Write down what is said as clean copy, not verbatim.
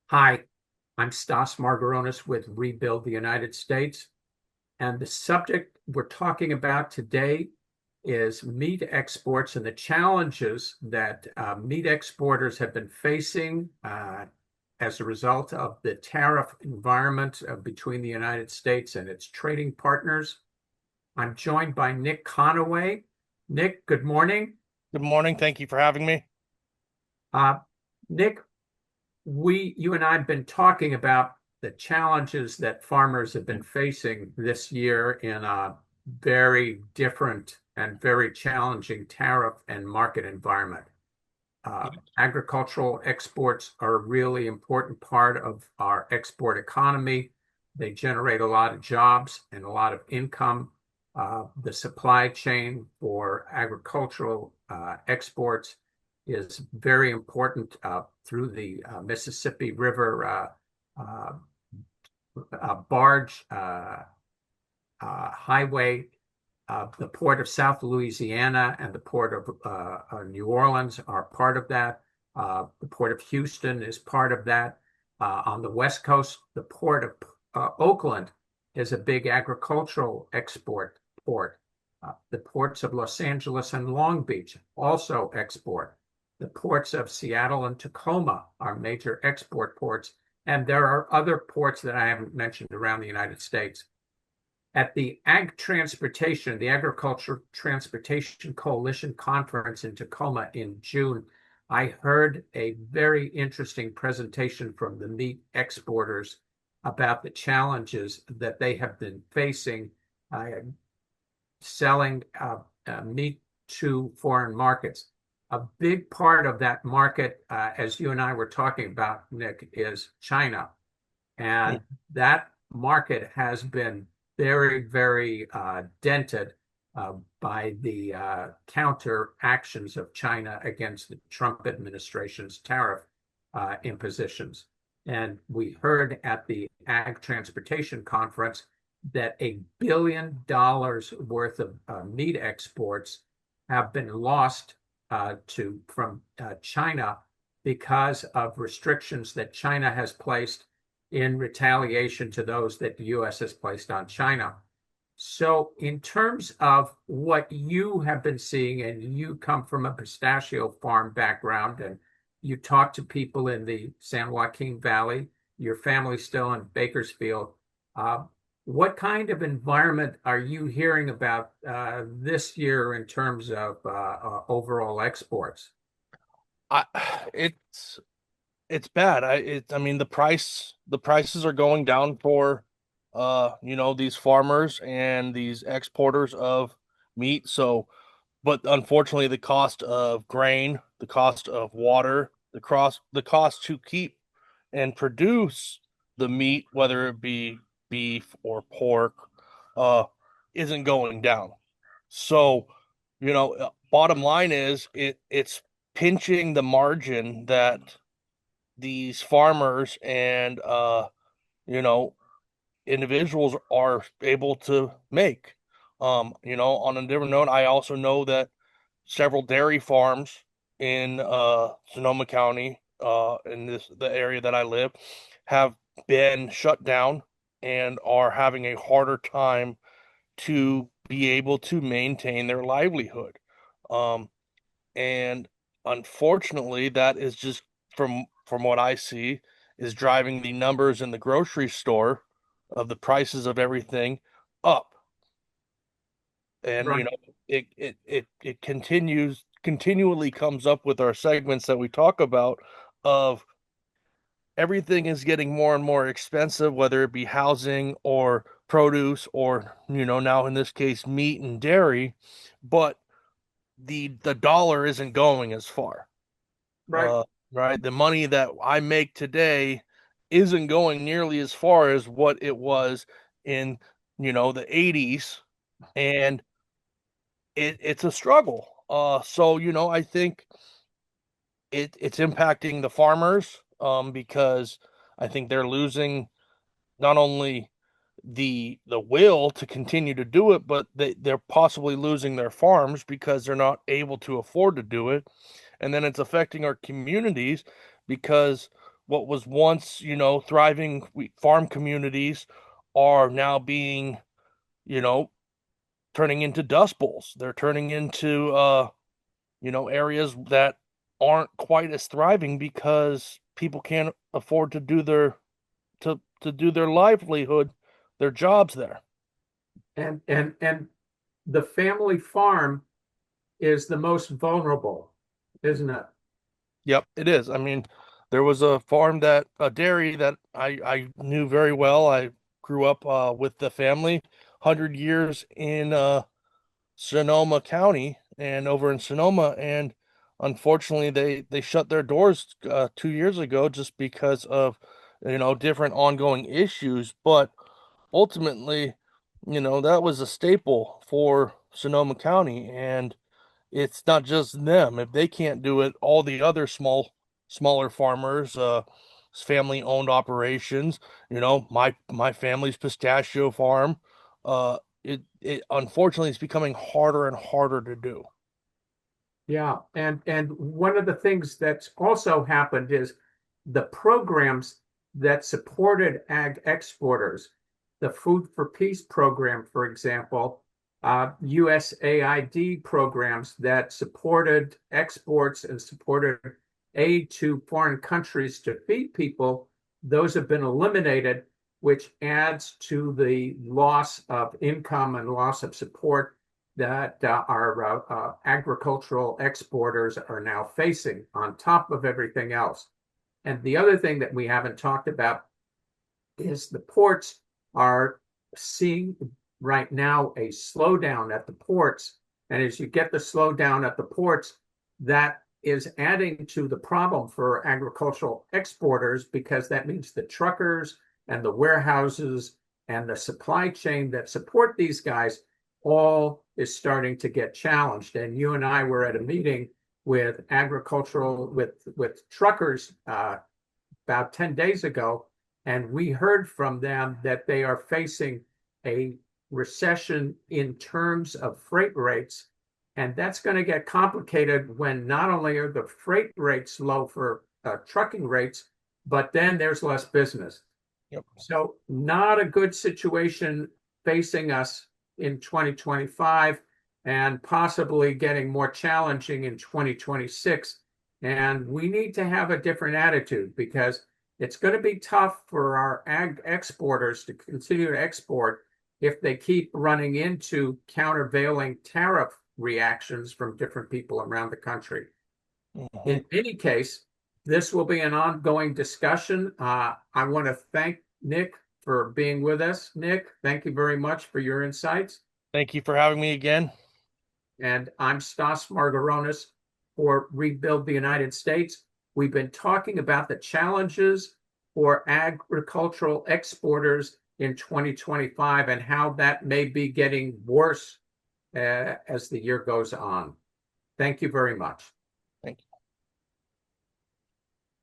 Hi, I'm Stas with Rebuild the United States, and the subject we're talking about today is meat exports and the challenges that meat exporters have been facing as a result of the tariff environment between the United States and its trading partners. I'm joined by Nick Conaway. Nick, good morning. Good morning. Thank you for having me. Uh, Nick, you and I have been talking about the challenges that farmers have been facing this year in a very different and very challenging tariff and market environment. Agricultural exports are a really important part of our export economy. They generate a lot of jobs and a lot of income. The supply chain for agricultural exports is very important through the Mississippi River uh, barge highway. The Port of South Louisiana and the Port of New Orleans are part of that. The Port of Houston is part of that. On the West Coast, the Port of Oakland is a big agricultural export port. The ports of Los Angeles and Long Beach also export. The ports of Seattle and Tacoma are major export ports. And there are other ports that I haven't mentioned around the United States. At the the Agriculture Transportation Coalition Conference in Tacoma in June, I heard a very interesting presentation from the meat exporters about the challenges that they have been facing selling meat to foreign markets. A big part of that market, as you and I were talking about, Nick, is China. And that market has been very, very dented by the counter actions of China against the Trump administration's tariff impositions. And we heard at the Ag Transportation Conference that $1 billion worth of meat exports have been lost from China because of restrictions that China has placed in retaliation to those that the U.S. has placed on China. So, in terms of what you have been seeing, and you come from a pistachio farm background, and you talk to people in the San Joaquin Valley, your family's still in Bakersfield. Uh, what kind of environment are you hearing about this year in terms of overall exports? I it's it's bad. I mean the prices are going down for these farmers and these exporters of meat. So but unfortunately the cost of grain, the cost of water, the cost to keep and produce the meat, whether it be beef or pork, uh isn't going down. So, bottom line is it's pinching the margin that these farmers and you know, individuals are able to make. On a different note, I also know that several dairy farms in Sonoma County, in the area that I live, have been shut down and are having a harder time to be able to maintain their livelihood. Um, and unfortunately, that is just from what I see, is driving the numbers in the grocery store of the prices of everything up. And Right. it continually comes up with our segments that we talk about of everything is getting more and more expensive, whether it be housing or produce or, now in this case, meat and dairy, but the dollar isn't going as far. Right. Uh, right. The money that I make today isn't going nearly as far as what it was in, the 80s. And it's a struggle. So, I think it's impacting the farmers, because I think they're losing not only the will to continue to do it, but they're possibly losing their farms because they're not able to afford to do it. And then it's affecting our communities because what was once, thriving farm communities are now being, you know, turning into dust bowls. They're turning into areas that aren't quite as thriving because people can't afford to do their livelihood, their jobs there. And the family farm is the most vulnerable, isn't it? Yep, it is. I mean, there was a dairy that I knew very well. I grew up with the family, 100 years in Sonoma County and over in Sonoma, and unfortunately they shut their doors 2 years ago just because of different ongoing issues. But ultimately, that was a staple for Sonoma County, and it's not just them. If they can't do it, all the other smaller farmers, family owned operations, my family's pistachio farm, it unfortunately is becoming harder and harder to do. Yeah, and one of the things that's also happened is the programs that supported ag exporters, the Food for Peace program, for example, USAID programs that supported exports and supported aid to foreign countries to feed people, those have been eliminated, which adds to the loss of income and loss of support that our agricultural exporters are now facing on top of everything else. And the other thing that we haven't talked about is the ports are seeing right now a slowdown at the ports. And as you get the slowdown at the ports, that is adding to the problem for agricultural exporters because that means the truckers and the warehouses and the supply chain that support these guys all is starting to get challenged. And you and I were at a meeting with truckers about 10 days ago, and we heard from them that they are facing a recession in terms of freight rates. And that's going to get complicated when not only are the freight rates low for trucking rates, but then there's less business. Yep. So, not a good situation facing us in 2025 and possibly getting more challenging in 2026. And we need to have a different attitude because it's going to be tough for our ag exporters to continue to export if they keep running into countervailing tariff reactions from different people around the country. Mhm. In any case, this will be an ongoing discussion. I want to thank Nick for being with us. Nick, thank you very much for your insights. Thank you for having me again. And I'm Stas Margaronis for Rebuild the United States. We've been talking about the challenges for agricultural exporters in 2025 and how that may be getting worse as the year goes on. Thank you very much.